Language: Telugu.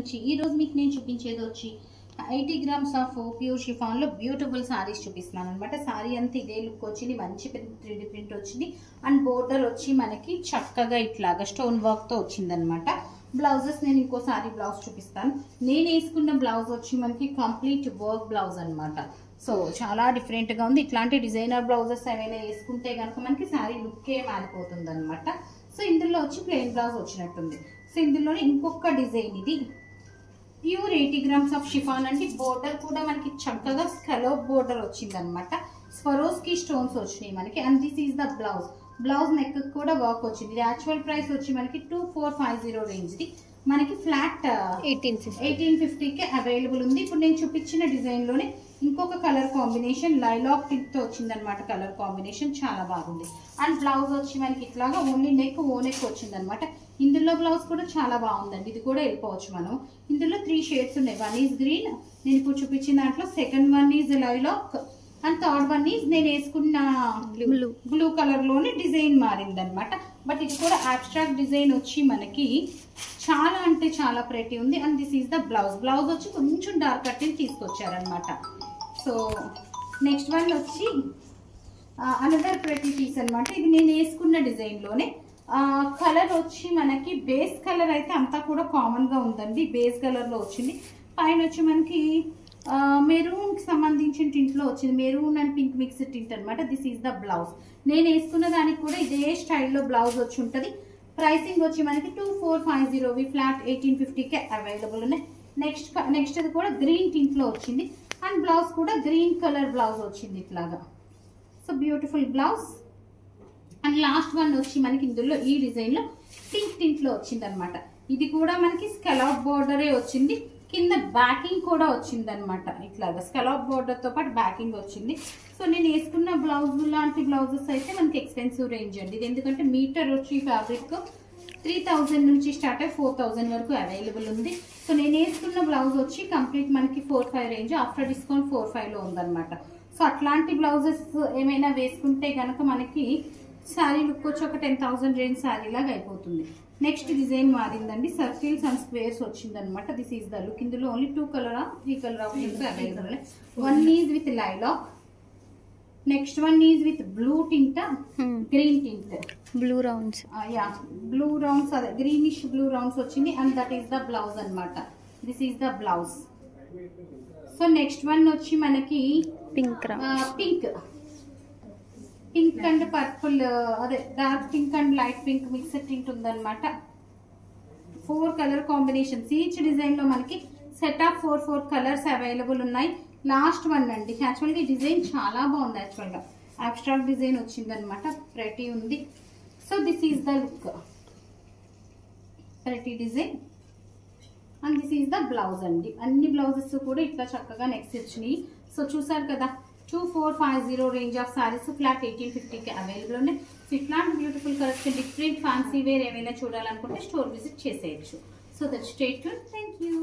నుంచి ఈ రోజు మీకు నేను చూపించేది వచ్చి 80 గ్రామ్స్ ఆఫ్ ప్యూర్ షిఫాన్ లో బ్యూటిఫుల్ సారీస్ చూపిస్తున్నాను అనమాట. సారీ అంతా ఇదే లుక్ వచ్చింది, మంచి 3D ప్రింట్ వచ్చింది అండ్ బోర్డర్ వచ్చి మనకి చక్కగా ఇట్లాగా స్టోన్ వర్క్ తో వచ్చింది అనమాట. బ్లౌజెస్ నేను ఇంకోసారి బ్లౌజ్ చూపిస్తాను. నేను వేసుకున్న బ్లౌజ్ వచ్చి మనకి కంప్లీట్ వర్క్ బ్లౌజ్ అనమాట. సో చాలా డిఫరెంట్ గా ఉంది. ఇట్లాంటి డిజైనర్ బ్లౌజెస్ ఏమైనా వేసుకుంటే కనుక మనకి శారీ లుక్కే మారిపోతుంది అనమాట. సో ఇందులో వచ్చి ప్లెయిన్ బ్లౌజ్ వచ్చినట్టుంది. సో ఇందులోనే ఇంకొక డిజైన్, ఇది ప్యూర్ 80 గ్రామ్స్ ఆఫ్ షిఫాన్ అంటే బోర్డర్ కూడా మనకి చక్కగా స్కలోప్ బోర్డర్ వచ్చింది అనమాట. స్వరోస్కి స్టోన్స్ వచ్చినాయి మనకి and this is the blouse. Blouse neck కూడా వర్క్ వచ్చింది. ఇది యాక్చువల్ ప్రైస్ వచ్చి మనకి 2450 రేంజ్ ది మనకి ఫ్లాట్ 1850కి అవైలబుల్ ఉంది. ఇప్పుడు నేను చూపించిన డిజైన్ లోనే ఇంకొక కలర్ కాంబినేషన్ లైలాక్ టిప్ తో వచ్చింది అనమాట. కలర్ కాంబినేషన్ చాలా బాగుంది అండ్ బ్లౌజ్ వచ్చి మనకి ఇట్లాగా ఓన్లీ నెక్ ఓ నెక్ వచ్చింది అనమాట. ఇందులో బ్లౌజ్ కూడా చాలా బాగుందండి, ఇది కూడా వెళ్ళిపోవచ్చు మనం. ఇందులో 3 షేడ్స్ ఉన్నాయి. వన్ ఈజ్ గ్రీన్, నేను ఇప్పుడు చూపించిన దాంట్లో second one is lilac and third one is నేను వేసుకున్న బ్లూ కలర్ లోనే డిజైన్ మారింది అనమాట. బట్ ఇది కూడా అబ్స్ట్రాక్ట్ డిజైన్ వచ్చి మనకి చాలా అంటే చాలా ప్రెటీ ఉంది and this is the blouse. Blouse వచ్చి కొంచెం డార్క్ కట్టింగ్ తీసుకొచ్చారనమాట. సో నెక్స్ట్ వన్ వచ్చి అనదర్ ప్రెటీ పీస్ అనమాట. ఇది నేను వేసుకున్న డిజైన్ లోనే కలర్ వచ్చి మనకి బేస్ కలర్ అయితే అంతా కూడా కామన్ గా ఉందండి. బేస్ కలర్ లో వచ్చింది. పైన వచ్చి మనకి మెరూన్ కి సంబంధించిన టింట్ లో వచ్చింది. Maroon and pink mixed tint అనమాట. This is the blouse. నేను వేసుకున్న దానికి కూడా ఇదే స్టైల్లో బ్లౌజ్ వచ్చి ఉంటుంది. ప్రైసింగ్ వచ్చి మనకి 2450 ఫ్లాట్ 1850కే అవైలబుల్ ఉన్నాయి. నెక్స్ట్ అది కూడా గ్రీన్ టింట్ లో వచ్చింది అండ్ బ్లౌజ్ కూడా గ్రీన్ కలర్ బ్లౌజ్ వచ్చింది ఇట్లాగా. So beautiful blouse. And last one వచ్చి మనకి ఇందులో ఈ డిజైన్ లో పింక్ టింట్ లో వచ్చింది అనమాట. ఇది కూడా మనకి స్కలాప్ బోర్డరే వచ్చింది, కింద బ్యాకింగ్ కూడా వచ్చింది అనమాట. ఇట్లాగా స్కలాప్ బోర్డర్ తో పాటు బ్యాకింగ్ వచ్చింది. సో నేను వేసుకున్న బ్లౌజ్ లాంటి బ్లౌజెస్ అయితే మనకి ఎక్స్పెన్సివ్ రేంజ్ అండి. ఇది ఎందుకంటే మీటర్ వచ్చి ఫ్యాబ్రిక్ 3000 నుంచి స్టార్ట్ అయ్యి 4000 వరకు అవైలబుల్ ఉంది. సో నేను వేసుకున్న బ్లౌజ్ వచ్చి కంప్లీట్ మనకి 45 రేంజ్, ఆఫ్టర్ డిస్కౌంట్ 45 లో ఉందన్నమాట. సో అట్లాంటి బ్లౌజెస్ ఏమైనా వేసుకుంటే కనుక మనకి శారీ లుక్ వచ్చి ఒక 10,000 రేంజ్ శారీ లాగా అయిపోతుంది. నెక్స్ట్ డిజైన్ మారిందండి, సర్కిల్స్ అండ్ స్క్వేర్స్ వచ్చింది అనమాట. This is the look. ఇందులో only 2 colour 3 colour options available. One is with lilac, next one is with blue tint, green tint, blue rounds, blue rounds, అదే గ్రీనిష్ బ్లూ రౌండ్స్ వచ్చింది and that is the blouse అనమాట. This is the blouse. So next one వచ్చి మనకి పింక్ అండ్ పర్పుల్, అదే dark pink and light pink mixed tint ఉందన్నమాట. 4 కలర్ కాంబినేషన్స్. ఈచ్ డిజైన్ లో మనకి సెట్ ఆఫ్ 4 కలర్స్ అవైలబుల్ ఉన్నాయి. లాస్ట్ వన్ అండి. యాక్చువల్గా ఈ డిజైన్ చాలా బాగుంది. యాక్చువల్గా అబ్స్ట్రాక్ట్ డిజైన్ వచ్చింది అనమాట. ప్రెటీ ఉంది. So this is the look, pretty design and this is the blouse అండి. అన్ని బ్లౌజెస్ కూడా ఇట్లా చక్కగా నెక్స్ట్ వచ్చినాయి. సో చూసారు కదా, 2450 రేంజ్ ఆఫ్ సారీస్ ఫ్లాట్ 1850కి అవైలబుల్ ఉన్నాయి. సో ఇట్లాంటి beautiful collection, different fancy wear ఏమైనా చూడాలనుకుంటే స్టోర్ విజిట్ చేసేయచ్చు. So that stay tune. Thank you.